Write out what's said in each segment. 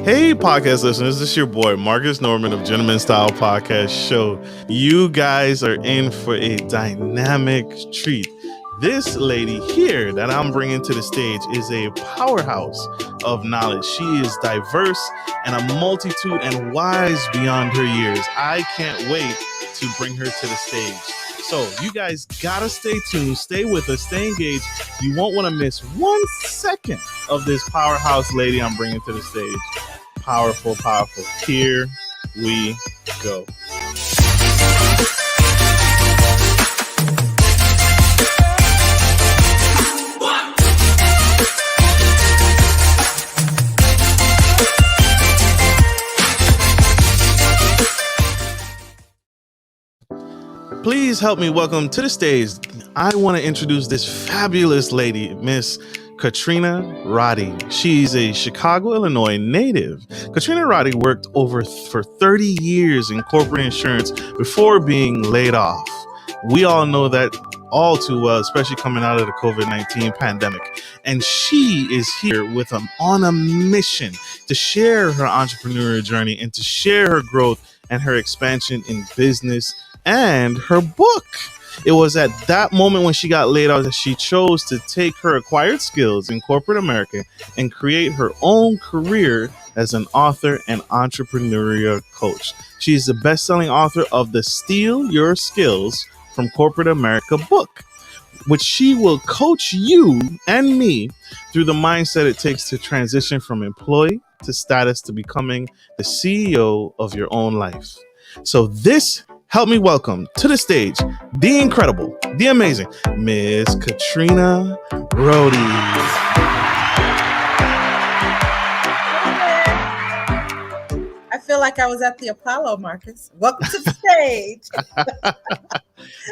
Hey, podcast listeners, this is your boy Marcus Norman of Gentleman Style Podcast Show. You guys are in for a dynamic treat. This lady here that I'm bringing to the stage is a powerhouse of knowledge. She is diverse and a multitude and wise beyond her years. I can't wait to bring her to the stage. So you guys gotta stay tuned, stay with us, stay engaged. You won't want to miss 1 second of this powerhouse lady I'm bringing to the stage. Powerful, powerful. Here we go. Please help me welcome to the stage. I want to introduce this fabulous lady, Miss Katrina Roddy. She's a Chicago, Illinois native. Katrina Roddy worked for 30 years in corporate insurance before being laid off. We all know that all too well, especially coming out of the COVID-19 pandemic. And she is here on a mission to share her entrepreneurial journey and to share her growth and her expansion in business and her book. It was at that moment when she got laid off that she chose to take her acquired skills in corporate America and create her own career as an author and entrepreneurial coach. She's the best-selling author of the Steal Your Skills from Corporate America book, which she will coach you and me through the mindset it takes to transition from employee to status to becoming the CEO of your own life. So help me welcome to the stage the incredible, the amazing Miss Katrina Rody. I feel like I was at the Apollo, Marcus. Welcome to the stage.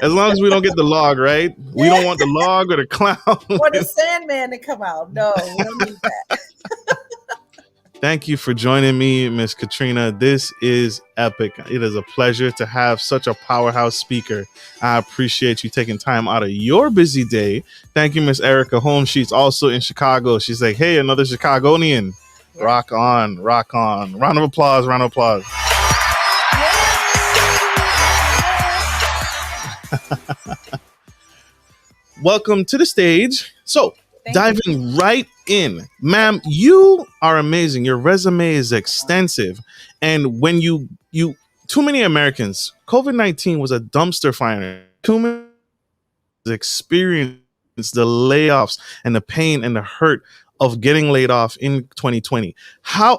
As long as we don't get the log, right? Yeah. We don't want the log or the clown. Or the Sandman to come out. No, we don't need that. Thank you for joining me, Miss Katrina. This is epic. It is a pleasure to have such a powerhouse speaker. I appreciate you taking time out of your busy day. Thank you, Miss Erica Holmes. She's also in Chicago. She's like, hey, another Chicagonian. Yeah. Rock on, rock on. Round of applause, round of applause. Welcome to the stage. So, diving right in, ma'am, you are amazing. Your resume is extensive. And when you too many Americans, COVID-19 was a dumpster fire. Too many experienced the layoffs and the pain and the hurt of getting laid off in 2020.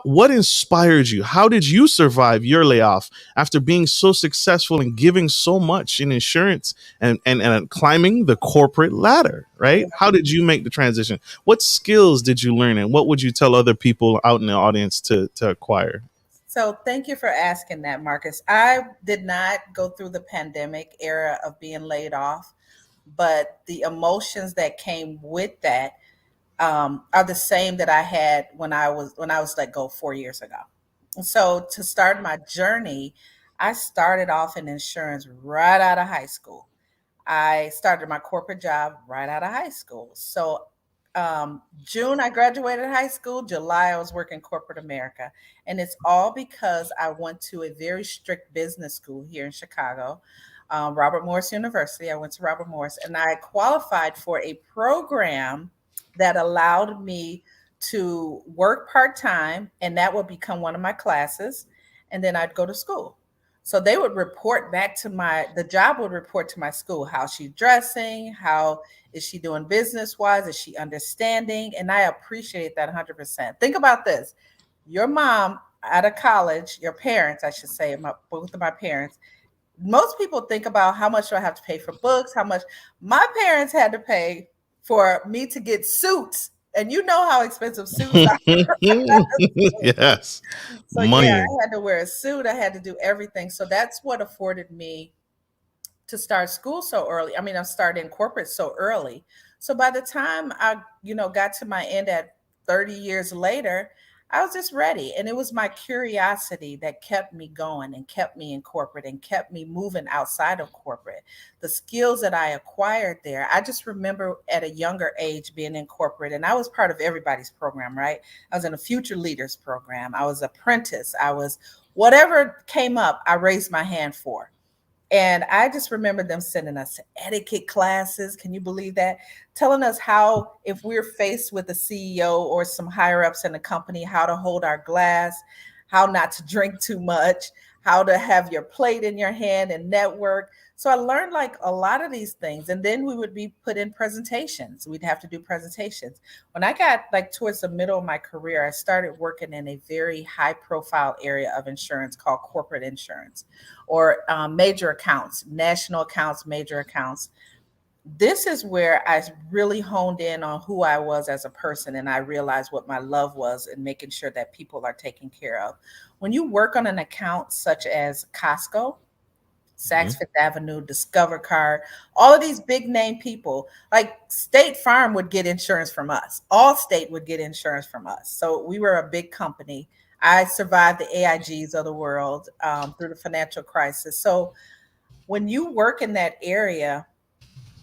What inspired you? How did you survive your layoff after being so successful and giving so much in insurance and climbing the corporate ladder, right? How did you make the transition? What skills did you learn and what would you tell other people out in the audience to acquire? So thank you for asking that, Marcus. I did not go through the pandemic era of being laid off, but the emotions that came with that are the same that I had when I was let go 4 years ago. So to start my journey, I started off in insurance right out of high school. I started my corporate job right out of high school. So June, I graduated high school. July, I was working corporate America. And it's all because I went to a very strict business school here in Chicago, Robert Morris University. I went to Robert Morris and I qualified for a program that allowed me to work part-time, and that would become one of my classes. And then I'd go to school. So they would report back to the job would report to my school. How's she dressing? How is she doing business-wise? Is she understanding? And I appreciate that 100%. Think about this. Your mom out of college, your parents, I should say, both of my parents, most people think about how much do I have to pay for books, how much my parents had to pay for me to get suits. And you know how expensive suits are. Yes. So money. Yeah, I had to wear a suit. I had to do everything. So that's what afforded me to start school so early. I mean, I started in corporate so early. So by the time I, got to my end at 30 years later, I was just ready. And it was my curiosity that kept me going and kept me in corporate and kept me moving outside of corporate. The skills that I acquired there, I just remember at a younger age being in corporate, and I was part of everybody's program, right? I was in a future leaders program, I was apprentice, I was whatever came up, I raised my hand for. And I just remember them sending us etiquette classes. Can you believe that? Telling us how, if we're faced with a CEO or some higher ups in the company, how to hold our glass, how not to drink too much, how to have your plate in your hand and network. So I learned like a lot of these things. And then we would be put in presentations. We'd have to do presentations. When I got like towards the middle of my career, I started working in a very high profile area of insurance called corporate insurance or major accounts, national accounts, major accounts. This is where I really honed in on who I was as a person, and I realized what my love was in making sure that people are taken care of. When you work on an account such as Costco, Saks Mhm. Fifth Avenue, Discover Card, all of these big name people, like State Farm would get insurance from us. Allstate would get insurance from us. So we were a big company. I survived the AIGs of the world through the financial crisis. So when you work in that area,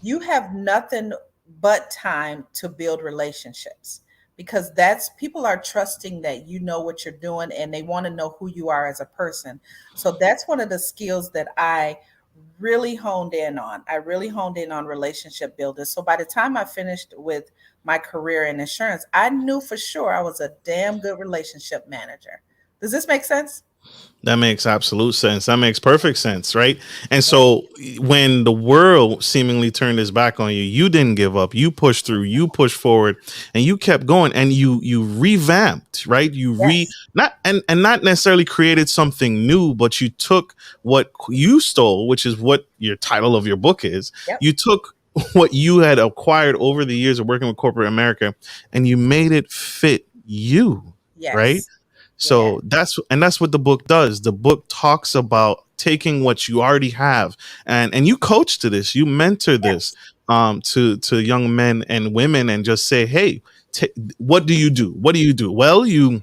you have nothing but time to build relationships because that's people are trusting that you know what you're doing and they want to know who you are as a person. So that's one of the skills that I really honed in on. I really honed in on relationship builders. So by the time I finished with my career in insurance, I knew for sure I was a damn good relationship manager. Does this make sense? That makes absolute sense. That makes perfect sense, right? And Yeah. so when the world seemingly turned its back on you, you didn't give up. You pushed through, you pushed forward, and you kept going and you revamped, right? You re Yes. not and not necessarily created something new, but you took what you stole, which is what your title of your book is. Yep. You took what you had acquired over the years of working with corporate America and you made it fit you, right? Yes. Yeah. So that's what the book does. The book talks about taking what you already have and you coach to this, you mentor this Yes. to young men and women and just say, hey, what do you do? What do you do? Well, you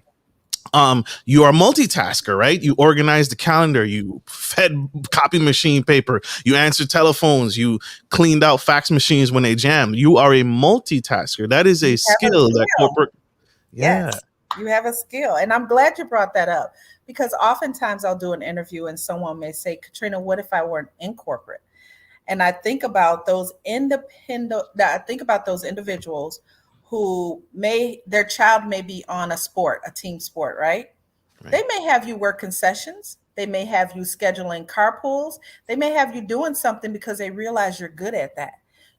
are a multitasker, right? You organize the calendar, you fed copy machine paper, you answer telephones, you cleaned out fax machines when they jam. You are a multitasker. That is You a have a skill that skill. corporate. Yeah. Yes, you have a skill. And I'm glad you brought that up because oftentimes I'll do an interview and someone may say, Katrina, what if I weren't in corporate? And I think about those I think about those individuals who their child may be on a sport, a team sport, right? Right. They may have you work concessions. They may have you scheduling carpools. They may have you doing something because they realize you're good at that.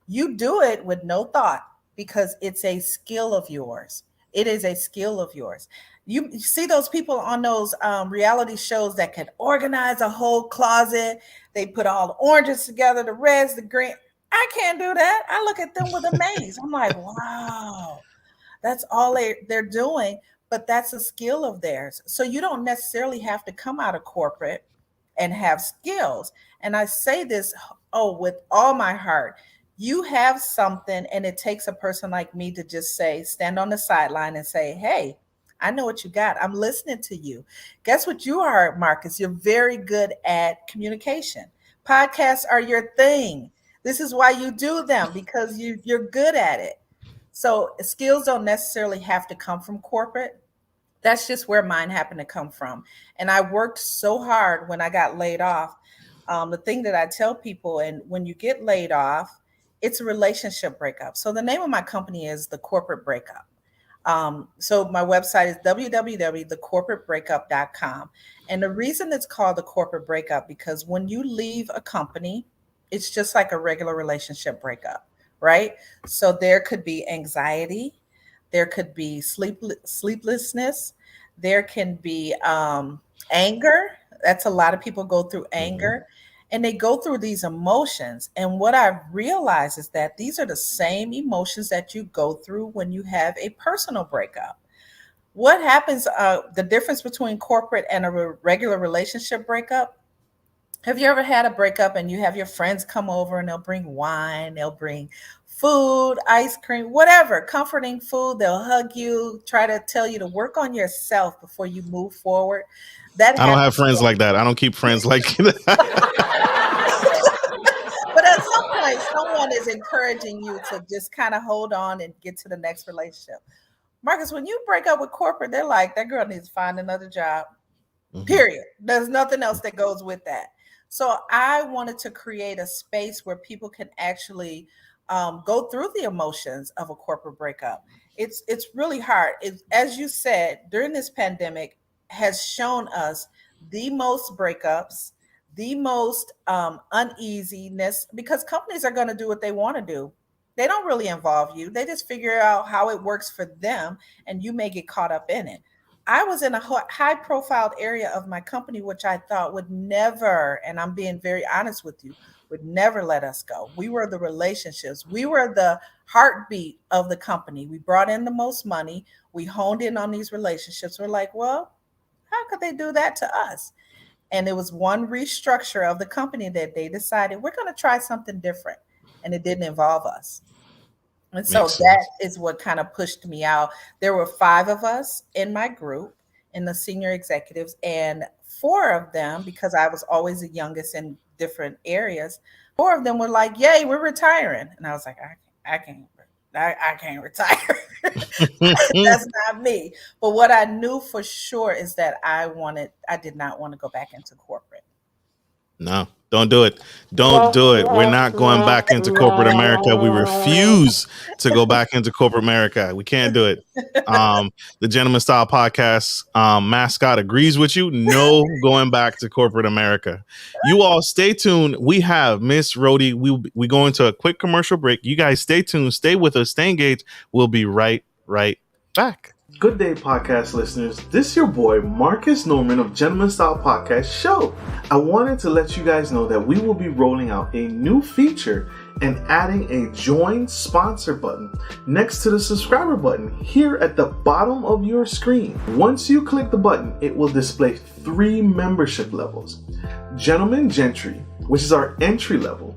You do it with no thought because it's a skill of yours. It is a skill of yours. You see those people on those reality shows that can organize a whole closet. They put all the oranges together, the reds, the green. I can't do that. I look at them with amaze. I'm like, wow, that's all they're doing, but that's a skill of theirs. So you don't necessarily have to come out of corporate and have skills. And I say this, oh, with all my heart. You have something, and it takes a person like me to just say, stand on the sideline and say, hey, I know what you got. I'm listening to you. Guess what you are, Marcus? You're very good at communication. Podcasts are your thing. This is why you do them because you're good at it. So skills don't necessarily have to come from corporate. That's just where mine happened to come from. And I worked so hard when I got laid off. The thing that I tell people, and when you get laid off, it's a relationship breakup. So the name of my company is The Corporate Breakup. So my website is www.thecorporatebreakup.com. And the reason it's called the corporate breakup because when you leave a company, it's just like a regular relationship breakup, right? So there could be anxiety, there could be sleeplessness, there can be anger. That's a lot of people go through Mhm. anger and they go through these emotions. And what I've realized is that these are the same emotions that you go through when you have a personal breakup. What happens, the difference between corporate and a regular relationship breakup? Have you ever had a breakup and you have your friends come over and they'll bring wine, they'll bring food, ice cream, whatever, comforting food. They'll hug you, try to tell you to work on yourself before you move forward. That I don't have happens. friends like that. I don't keep friends like that. But at some point, someone is encouraging you to just kind of hold on and get to the next relationship. Marcus, when you break up with corporate, they're like, that girl needs to find another job. Mhm. Period. There's nothing else that goes with that. So I wanted to create a space where people can actually go through the emotions of a corporate breakup. It's really hard. As you said, during this pandemic has shown us the most breakups, the most uneasiness, because companies are going to do what they want to do. They don't really involve you. They just figure out how it works for them, and you may get caught up in it. I was in a high profile area of my company, which I thought would never, and I'm being very honest with you, would never let us go. We were the relationships, we were the heartbeat of the company. We brought in the most money, we honed in on these relationships. We're like, well, how could they do that to us? And it was one restructure of the company that they decided we're going to try something different. And it didn't involve us. And so Makes that sense. is what kind of pushed me out. There were five of us in my group, in the senior executives, and four of them, because I was always the youngest in different areas, four of them were like, "Yay, we're retiring!" And I was like, "I can't, I can't retire. That's not me." But what I knew for sure is that I did not want to go back into corporate. No, don't do it. Don't do it. We're not going back into corporate America. We refuse to go back into corporate America. We can't do it. The Gentleman Style Podcast mascot agrees with you. No going back to corporate America. You all stay tuned. We have Miss Rody. We go into a quick commercial break. You guys stay tuned. Stay with us. Stay engaged. We'll be right back. Good day, podcast listeners. This is your boy, Marcus Norman of Gentleman Style Podcast Show. I wanted to let you guys know that we will be rolling out a new feature and adding a join sponsor button next to the subscriber button here at the bottom of your screen. Once you click the button, it will display 3 membership levels. Gentleman Gentry, which is our entry level,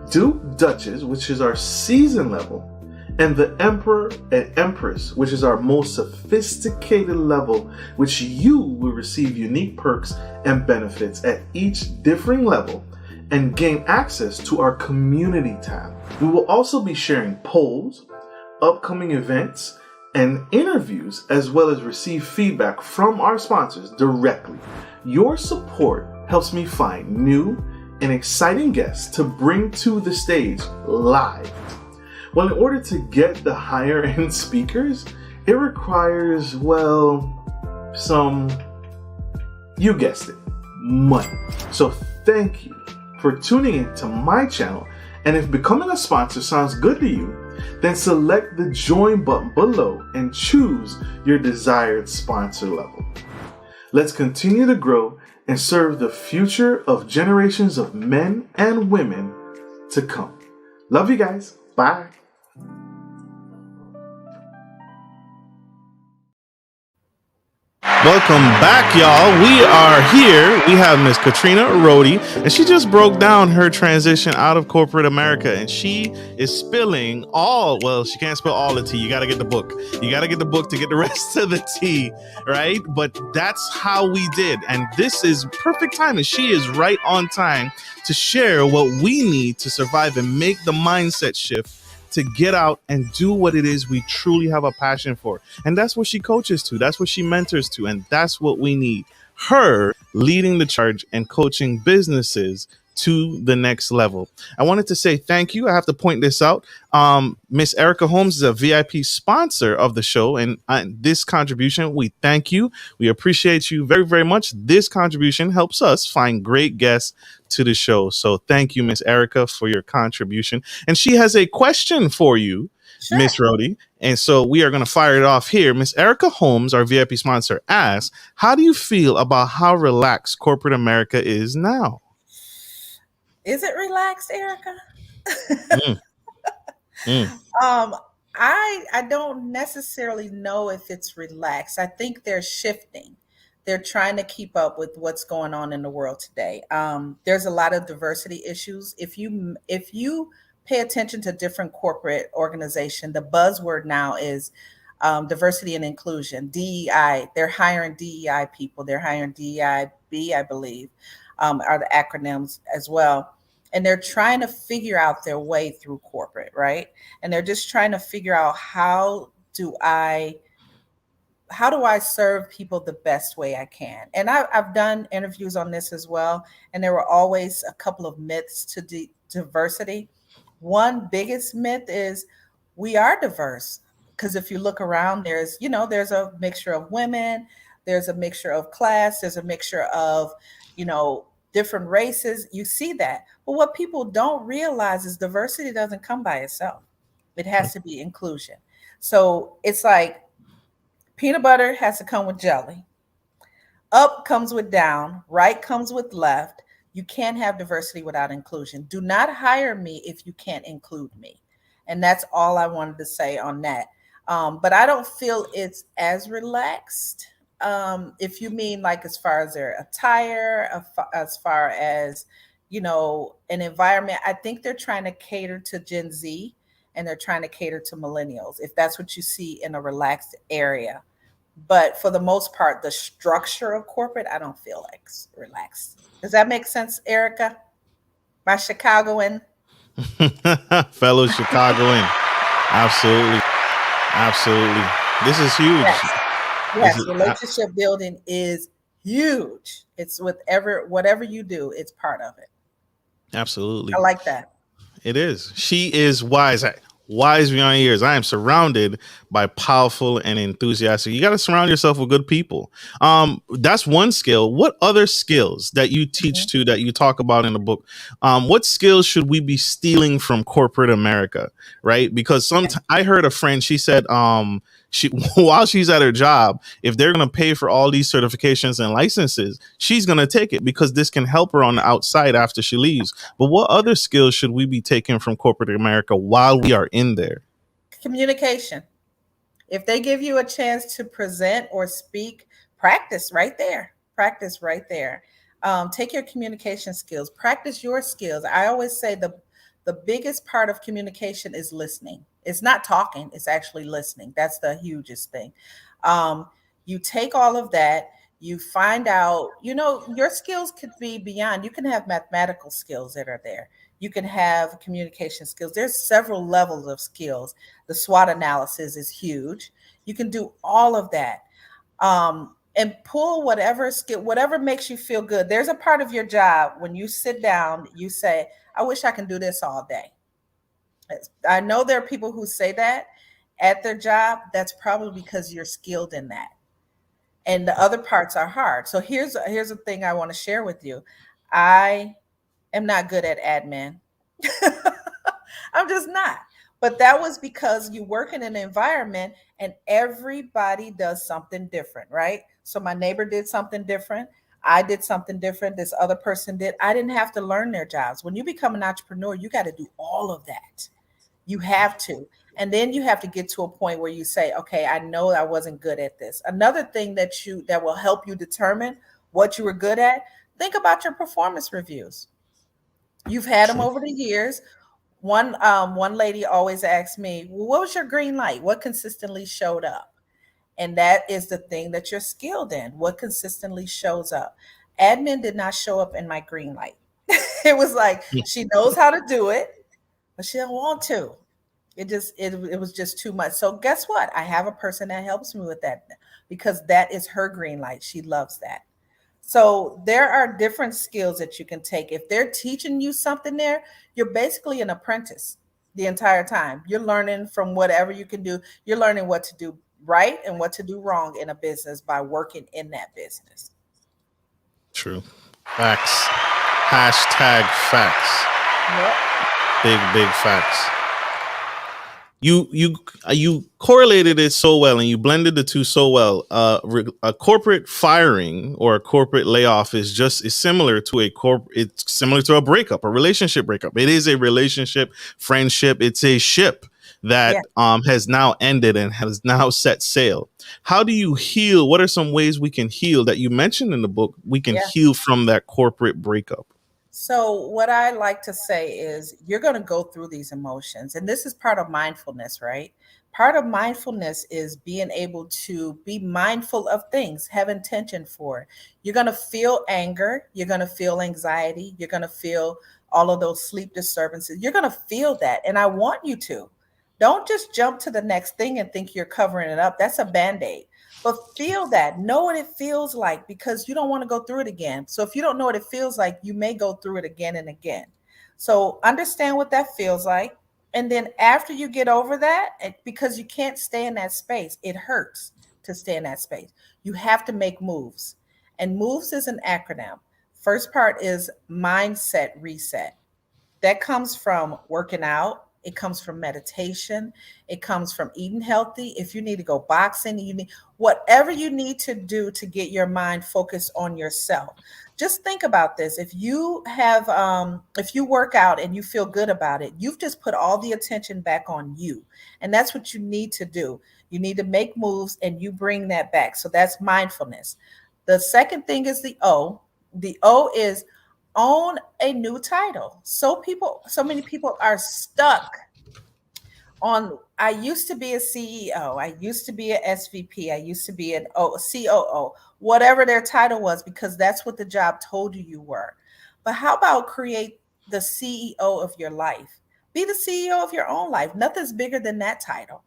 Duke Duchess, which is our season level, and the Emperor and Empress, which is our most sophisticated level, which you will receive unique perks and benefits at each differing level and gain access to our community tab. We will also be sharing polls, upcoming events, and interviews, as well as receive feedback from our sponsors directly. Your support helps me find new and exciting guests to bring to the stage live. Well, in order to get the higher end speakers, it requires, well, some, you guessed it, money. So thank you for tuning in to my channel. And if becoming a sponsor sounds good to you, then select the join button below and choose your desired sponsor level. Let's continue to grow and serve the future of generations of men and women to come. Love you guys. Bye. Welcome back, y'all. We are here. We have Miss Katrina Rody, and she just broke down her transition out of corporate America, and she is spilling all, well, she can't spill all the tea. You got to get the book. You got to get the book to get the rest of the tea, right? But that's how we did, and this is perfect time, and she is right on time to share what we need to survive and make the mindset shift to get out and do what it is we truly have a passion for. And that's what she coaches to. That's what she mentors to. And that's what we need. Her leading the charge and coaching businesses to the next level. I wanted to say thank you. I have to point this out. Miss Erica Holmes is a VIP sponsor of the show, and this contribution, we thank you. We appreciate you very, very much. This contribution helps us find great guests to the show. So thank you, Miss Erica, for your contribution. And she has a question for you, Sure. Miss Rody. And so we are going to fire it off here. Miss Erica Holmes, our VIP sponsor, asks, how do you feel about how relaxed corporate America is now? Is it relaxed, Erica? Mm, mm. Um, I don't necessarily know if it's relaxed. I think they're shifting. They're trying to keep up with what's going on in the world today. There's a lot of diversity issues. If you pay attention to different corporate organization. The buzzword now is diversity and inclusion, DEI. They're hiring DEI people. They're hiring DEIB, I believe, are the acronyms as well. And they're trying to figure out their way through corporate, right? And they're just trying to figure out how do I serve people the best way I can? And I've done interviews on this as well, and there were always a couple of myths to diversity. One biggest myth is we are diverse because if you look around, there's a mixture of women, there's a mixture of class, there's a mixture of you know different races. You see that, but what people don't realize is diversity doesn't come by itself. It has to be inclusion. So it's like peanut butter has to come with jelly. Up comes with down, right comes with left. You can't have diversity without inclusion. Do not hire me if you can't include me. And that's all I wanted to say on that. But I don't feel it's as relaxed. If you mean like as far as their attire, as far as, an environment, I think they're trying to cater to Gen Z and they're trying to cater to millennials, if that's what you see in a relaxed area. But for the most part, the structure of corporate, I don't feel like relaxed. Does that make sense, Erica? My Chicagoan. Fellow Chicagoan. Absolutely. Absolutely. This is huge. Yes, This yes. is Relationship building is huge. It's whatever you do, it's part of it. I absolutely. like that. It is. She is wise. Wise beyond years. I am surrounded by powerful and enthusiastic. You got to surround yourself with good people. That's one skill. What other skills that you teach Mhm. to that you talk about in the book? What skills should we be stealing from corporate America? Right? Because Yeah. I heard a friend. She said, she while she's at her job, if they're going to pay for all these certifications and licenses, she's going to take it because this can help her on the outside after she leaves. But what other skills should we be taking from corporate America while we are in there? Communication. If they give you a chance to present or speak, practice right there. Practice right there. Take your communication skills. Practice your skills. I always say the biggest part of communication is listening. It's not talking. It's actually listening. That's the hugest thing. Um, you take all of that. You find out. Your skills could be beyond. You can have mathematical skills that are there. You can have communication skills. There's several levels of skills. The SWOT analysis is huge. You can do all of that, and pull whatever skill, whatever makes you feel good. There's a part of your job when you sit down, you say, I wish I can do this all day. I know there are people who say that at their job. That's probably because you're skilled in that. And the other parts are hard. So here's a thing I want to share with you. I am not good at admin. I'm just not. But that was because you work in an environment and everybody does something different, right? So my neighbor did something different. I did something different. This other person did. I didn't have to learn their jobs. When you become an entrepreneur, you got to do all of that. You have to. And then you have to get to a point where you say, okay, I know I wasn't good at this. Another thing that will help you determine what you were good at, think about your performance reviews. You've had them True. over the years. One lady always asked me, well, what was your green light? What consistently showed up? And that is the thing that you're skilled in. What consistently shows up? Admin did not show up in my green light. It was like she knows how to do it, but she don't want to. It was just too much. So guess what? I have a person that helps me with that because that is her green light. She loves that. So there are different skills that you can take. If they're teaching you something there, you're basically an apprentice the entire time. You're learning from whatever you can do. You're learning what to do right and what to do wrong in a business by working in that business. True. Facts. Hashtag facts. Yep. Big facts. You correlated it so well and you blended the two so well. A corporate firing or a corporate layoff is similar to it's similar to a breakup, a relationship breakup. It is a relationship, friendship. It's a ship that Yeah. has now ended and has now set sail. How do you heal? What are some ways we can heal that you mentioned in the book? We can Yeah. heal from that corporate breakup. So, what I like to say is you're going to go through these emotions, and this is part of mindfulness, right? Part of mindfulness is being able to be mindful of things, have intention for it. You're going to feel anger, you're going to feel anxiety, you're going to feel all of those sleep disturbances. You're going to feel that, and I want you to. Don't just jump to the next thing and think you're covering it up. That's a band aid. But feel that, know what it feels like because you don't want to go through it again. So if you don't know what it feels like, you may go through it again and again. So understand what that feels like. And then after you get over that, because you can't stay in that space, it hurts to stay in that space. You have to make moves. And moves is an acronym. First part is mindset reset. That comes from working out. It comes from meditation. It comes from eating healthy. If you need to go boxing, you need whatever you need to do to get your mind focused on yourself. Just think about this. If you work out and you feel good about it, you've just put all the attention back on you. And that's what you need to do. You need to make moves and you bring that back. So that's mindfulness. The second thing is the O. The O is own a new title. So many people are stuck on. I used to be a CEO. I used to be an SVP. I used to be an COO, whatever their title was, because that's what the job told you you were. But how about create the CEO of your life? Be the CEO of your own life. Nothing's bigger than that title.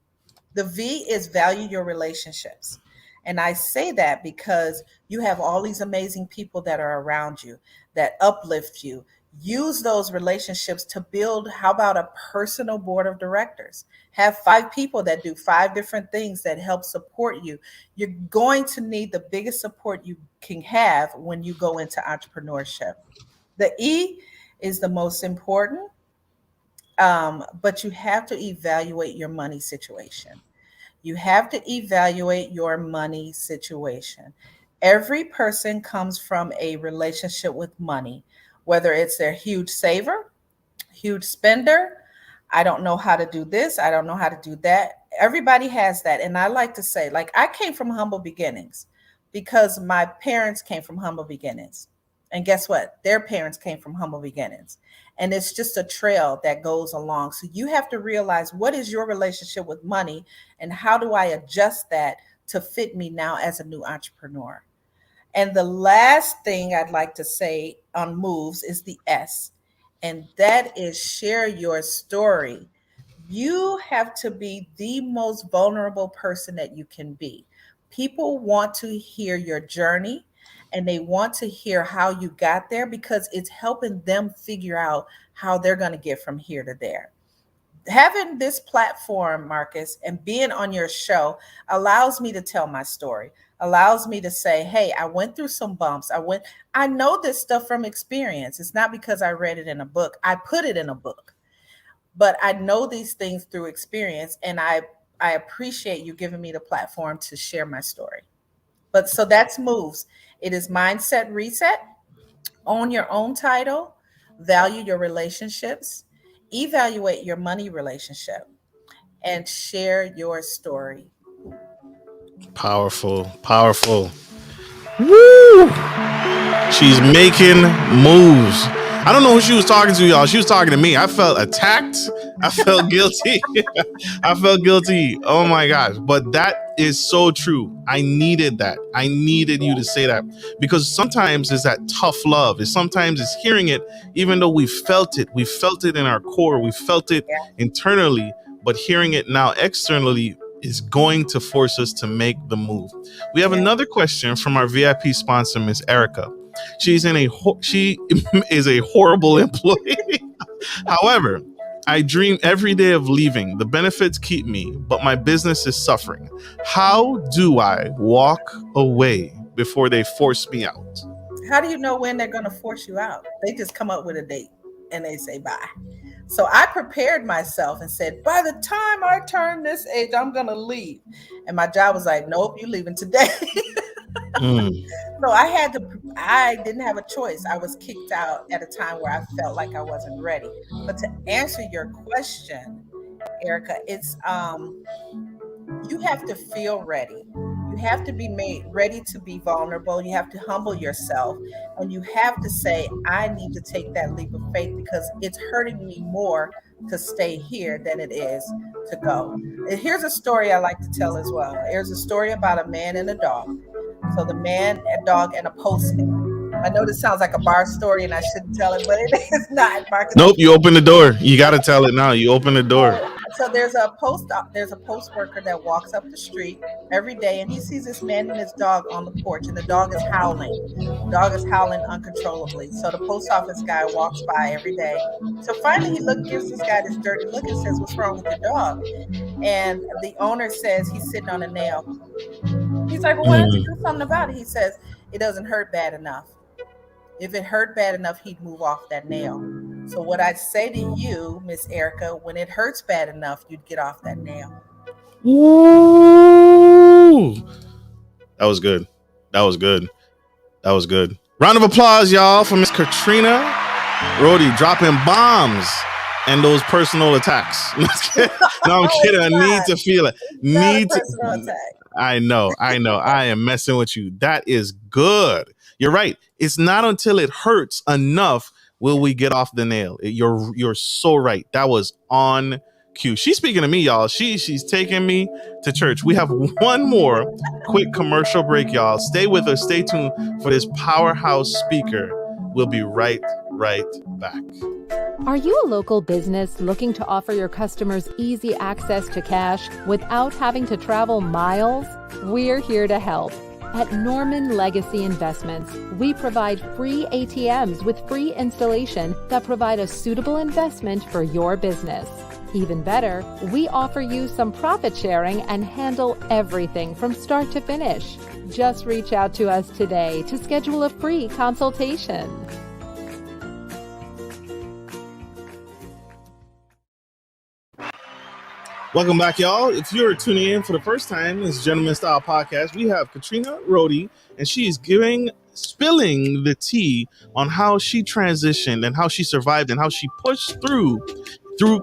The V is value your relationships. And I say that because you have all these amazing people that are around you that uplift you. Use those relationships to build. How about a personal board of directors? Have 5 people that do 5 different things that help support you. You're going to need the biggest support you can have when you go into entrepreneurship. The E is the most important, but you have to evaluate your money situation. You have to evaluate your money situation. Every person comes from a relationship with money, whether it's their huge saver, huge spender. I don't know how to do this. I don't know how to do that. Everybody has that. And I like to say, like, I came from humble beginnings because my parents came from humble beginnings. And guess what? Their parents came from humble beginnings. And it's just a trail that goes along. So you have to realize what is your relationship with money and how do I adjust that to fit me now as a new entrepreneur? And the last thing I'd like to say on moves is the S, and that is share your story. You have to be the most vulnerable person that you can be. People want to hear your journey and they want to hear how you got there because it's helping them figure out how they're going to get from here to there. Having this platform, Marcus, and being on your show allows me to tell my story, allows me to say, hey, I went through some bumps. I know this stuff from experience. It's not because I read it in a book. I put it in a book, but I know these things through experience. And I appreciate you giving me the platform to share my story. But so that's moves. It is mindset reset, own your own title, value your relationships, evaluate your money relationship, and share your story. Powerful, powerful. Woo! She's making moves. I don't know who she was talking to, y'all. She was talking to me. I felt attacked. I felt guilty. I felt guilty. Oh my gosh. But that is so true. I needed that. I needed you to say that because sometimes it's that tough love. Sometimes it's hearing it, even though we felt it. We felt it in our core. We felt it Yeah. internally, but hearing it now externally is going to force us to make the move. We have Yeah. another question from our VIP sponsor, Miss Erica. She is a horrible employee. However, I dream every day of leaving. The benefits keep me, but my business is suffering. How do I walk away before they force me out? How do you know when they're going to force you out? They just come up with a date and they say bye. So I prepared myself and said, by the time I turn this age, I'm going to leave. And my job was like, nope, you're leaving today. Mm, So I didn't have a choice. I was kicked out at a time where I felt like I wasn't ready. But to answer your question, Erica, it's you have to feel ready. You have to be made ready to be vulnerable. You have to humble yourself, and you have to say, I need to take that leap of faith because it's hurting me more to stay here than it is to go. And here's a story I like to tell as well. Here's a story about a man and a dog. So the man, a dog, and a postman. I know this sounds like a bar story and I shouldn't tell it, but it is not, Marcus. Nope, you open the door. You got to tell it now. You open the door. So there's a post worker that walks up the street every day, and he sees this man and his dog on the porch, and the dog is howling. The dog is howling uncontrollably. So the post office guy walks by every day. So finally gives this guy this dirty look and says, "What's wrong with your dog?" And the owner says he's sitting on a nail. He's like, "Well, why don't you do Mm. something about it?" He says, "It doesn't hurt bad enough. If it hurt bad enough, he'd move off that nail." So what I'd say to you, Miss Erica, when it hurts bad enough, you'd get off that nail. Ooh. That was good. That was good. That was good. Round of applause, y'all, for Miss Katrina Rody dropping bombs and those personal attacks. No, I'm Oh, kidding. it's I need not. to feel it. It's not a Need to. personal attack. I know. I am messing with you. That is good. You're right. It's not until it hurts enough will we get off the nail. You're so right. That was on cue. She's speaking to me, y'all. She's taking me to church. We have one more quick commercial break, y'all. Stay with us. Stay tuned for this powerhouse speaker. We'll be right back. Are you a local business looking to offer your customers easy access to cash without having to travel miles? We're here to help. At Norman Legacy Investments, we provide free ATMs with free installation that provide a suitable investment for your business. Even better, we offer you some profit sharing and handle everything from start to finish. Just reach out to us today to schedule a free consultation. Welcome back, y'all. If you're tuning in for the first time, this Gentleman Style Podcast, we have Katrina Rody, and she's spilling the tea on how she transitioned and how she survived and how she pushed through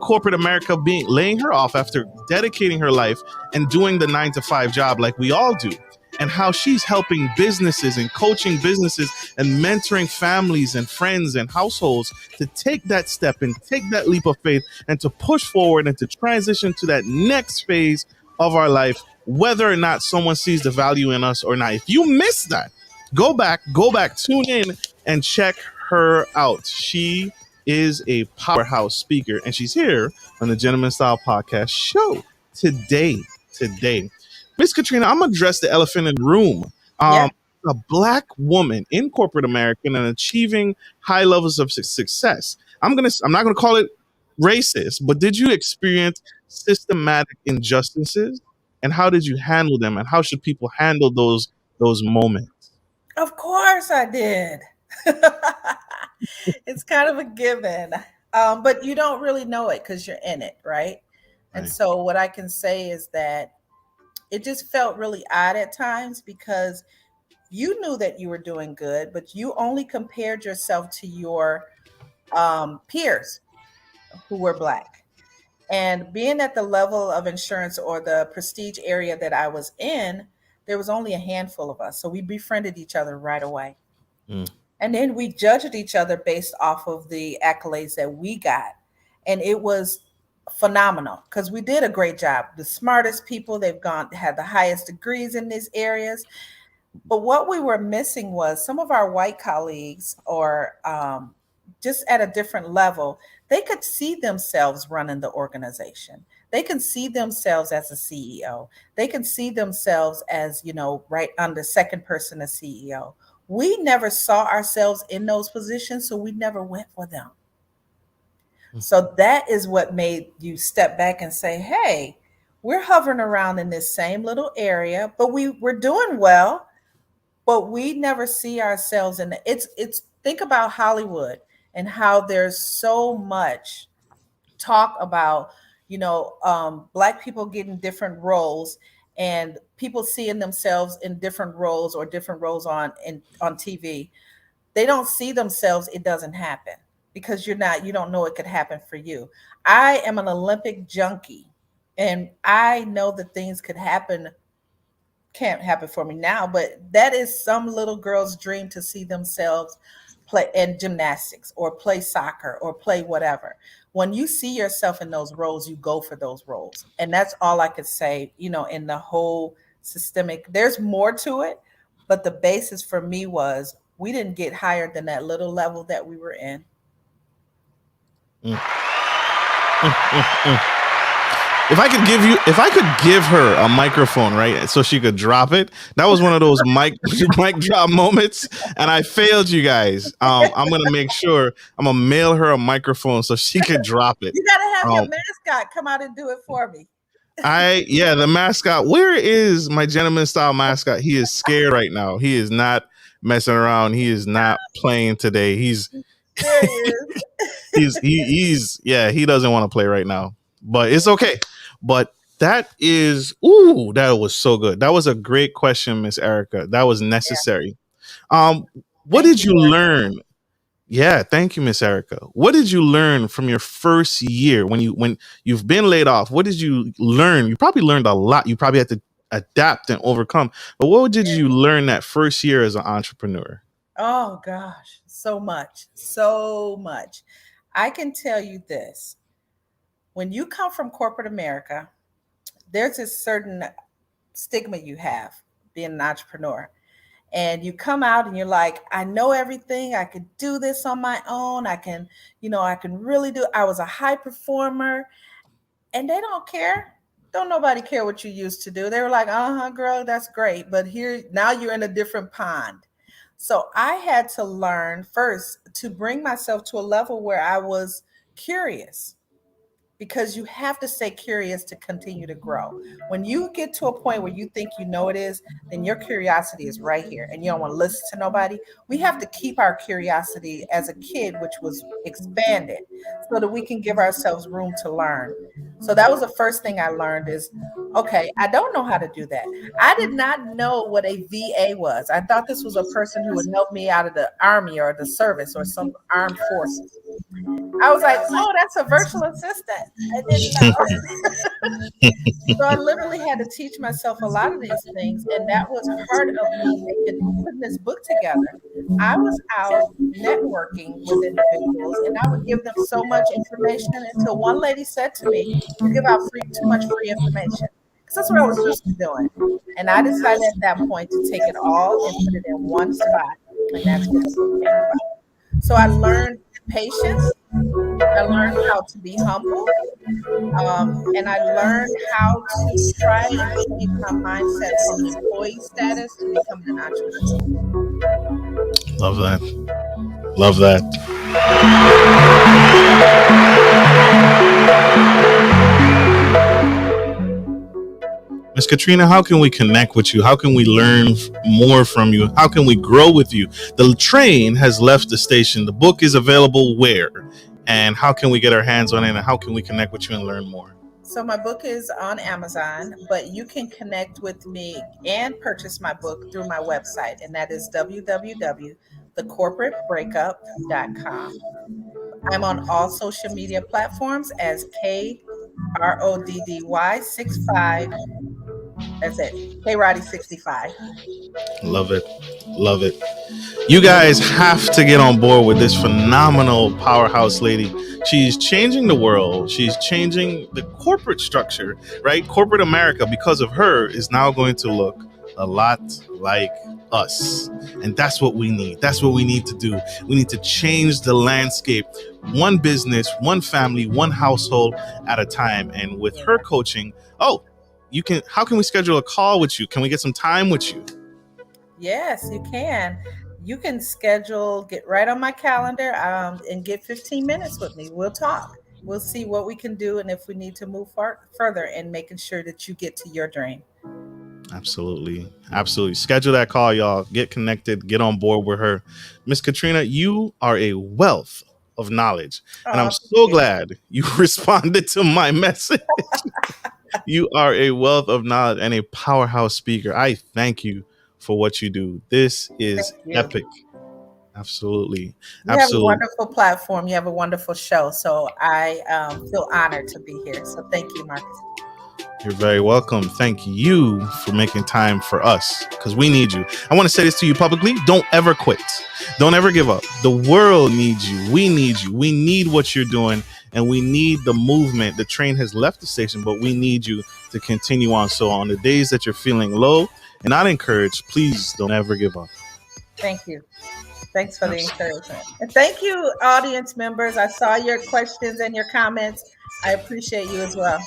corporate America laying her off after dedicating her life and doing the 9-to-5 job like we all do. And how she's helping businesses and coaching businesses and mentoring families and friends and households to take that step and take that leap of faith and to push forward and to transition to that next phase of our life, whether or not someone sees the value in us or not. If you missed that, go back, tune in and check her out. She is a powerhouse speaker, and she's here on the Gentleman Style Podcast show today. Miss Katrina, I'm gonna address the elephant in the room. Yeah. A black woman in corporate America and achieving high levels of success. I'm not gonna call it racist, but did you experience systematic injustices, and how did you handle them, and how should people handle those moments? Of course I did. It's kind of a given. But you don't really know it because you're in it, right? And Right. so what I can say is that it just felt really odd at times because you knew that you were doing good, but you only compared yourself to your peers who were black. And being at the level of insurance or the prestige area that I was in, there was only a handful of us. So we befriended each other right away. Mm. And then we judged each other based off of the accolades that we got. And it was phenomenal because we did a great job. The smartest people, had the highest degrees in these areas. But what we were missing was some of our white colleagues, or just at a different level, they could see themselves running the organization. They can see themselves as a CEO. They can see themselves as, right under second person as CEO. We never saw ourselves in those positions, so we never went for them. So that is what made you step back and say, hey, we're hovering around in this same little area, but we're doing well, but we never see ourselves in it's think about Hollywood and how there's so much talk about, black people getting different roles and people seeing themselves in different roles or different roles on TV. They don't see themselves, it doesn't happen because you don't know it could happen for you. I am an Olympic junkie and I know that things can't happen for me now, but that is some little girl's dream to see themselves play in gymnastics or play soccer or play whatever. When you see yourself in those roles, you go for those roles. And that's all I could say, in the whole systemic. There's more to it, but the basis for me was we didn't get higher than that little level that we were in. Mm, mm, mm, mm. If I could give her a microphone, right, so she could drop it. That was one of those mic drop moments, and I failed you guys. I'm gonna make sure I'm gonna mail her a microphone so she could drop it. You got to have your Um, mascot come out and do it for me. the mascot. Where is my gentleman style mascot? He is scared right now. He is not messing around. He is not playing today. There he is. He doesn't want to play right now, but it's okay. But that was so good. That was a great question, Miss Erica. That was Yeah. necessary. What Thank did you, you Marcus. learn? Yeah, thank you, Miss Erica. What did you learn from your first year when you've been laid off? What did you learn? You probably learned a lot. You probably had to adapt and overcome. But what did you learn that first year as an entrepreneur? Oh gosh, so much, so much. I can tell you this. When you come from corporate America, there's a certain stigma you have being an entrepreneur. And you come out and you're like, I know everything. I could do this on my own. I can really do. I was a high performer, and they don't care. Don't nobody care what you used to do. They were like, uh-huh, girl, that's great. But here now you're in a different pond. So I had to learn first to bring myself to a level where I was curious, because you have to stay curious to continue to grow. When you get to a point where you think you know it is, then your curiosity is right here and you don't want to listen to nobody. We have to keep our curiosity as a kid, which was expanded, so that we can give ourselves room to learn. So that was the first thing I learned is, okay, I don't know how to do that. I did not know what a VA was. I thought this was a person who would help me out of the army or the service or some armed forces. I was like, oh, that's a virtual assistant. I didn't know. So I literally had to teach myself a lot of these things. And that was part of me putting this book together. I was out networking with individuals and I would give them so much information until one lady said to me, you give out too much free information. Because that's what I was used to doing. And I decided at that point to take it all and put it in one spot. And that's where the book came about. So I learned patience. I learned how to be humble. And I learned how to try and change my mindset from an employee status to becoming an entrepreneur. Love that. Love that. Miss Katrina, how can we connect with you? How can we learn more from you? How can we grow with you? The train has left the station. The book is available where? And how can we get our hands on it? And how can we connect with you and learn more? So my book is on Amazon, but you can connect with me and purchase my book through my website, and that is www.thecorporatebreakup.com. I'm on all social media platforms as KRODDY65. That's it. KRoddy65. Love it. Love it. You guys have to get on board with this phenomenal powerhouse lady. She's changing the world. She's changing the corporate structure, right? Corporate America, because of her, is now going to look a lot like us. And that's what we need. That's what we need to do. We need to change the landscape, one business, one family, one household at a time. And with her coaching, how can we schedule a call with you? Can we get some time with you? Yes, you can. You can get right on my calendar and get 15 minutes with me. We'll talk. We'll see what we can do and if we need to move further in making sure that you get to your dream. Absolutely. Absolutely. Schedule that call, y'all. Get connected. Get on board with her. Miss Katrina, you are a wealth of knowledge. And I'm so glad you responded to my message. You are a wealth of knowledge and a powerhouse speaker. I thank you for what you do. This is epic. Absolutely. You have a wonderful platform. You have a wonderful show. So I feel honored to be here. So thank you, Marcus. You're very welcome. Thank you for making time for us because we need you. I want to say this to you publicly. Don't ever quit. Don't ever give up. The world needs you. We need you. We need what you're doing, and we need the movement. The train has left the station, but we need you to continue on. So on the days that you're feeling low and not encouraged, please don't ever give up. Thank you. Thanks for the encouragement. And thank you, audience members. I saw your questions and your comments. I appreciate you as well.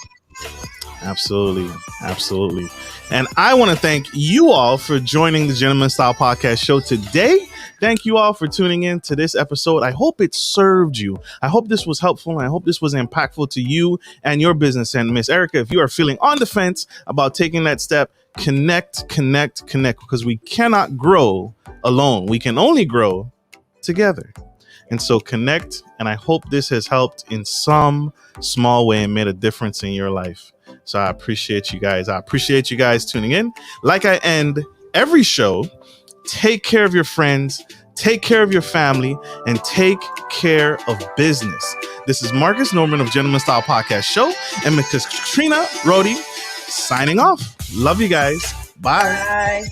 Absolutely. Absolutely. And I want to thank you all for joining the Gentleman Style Podcast show today. Thank you all for tuning in to this episode. I hope it served you. I hope this was helpful. And I hope this was impactful to you and your business. And Miss Erica, if you are feeling on the fence about taking that step, connect, because we cannot grow alone. We can only grow together. And so connect. And I hope this has helped in some small way and made a difference in your life. So I appreciate you guys. I appreciate you guys tuning in. Like I end every show, take care of your friends, take care of your family, and take care of business. This is Marcus Norman of Gentleman Style Podcast Show and Miss Katrina Rody signing off. Love you guys. Bye. Bye.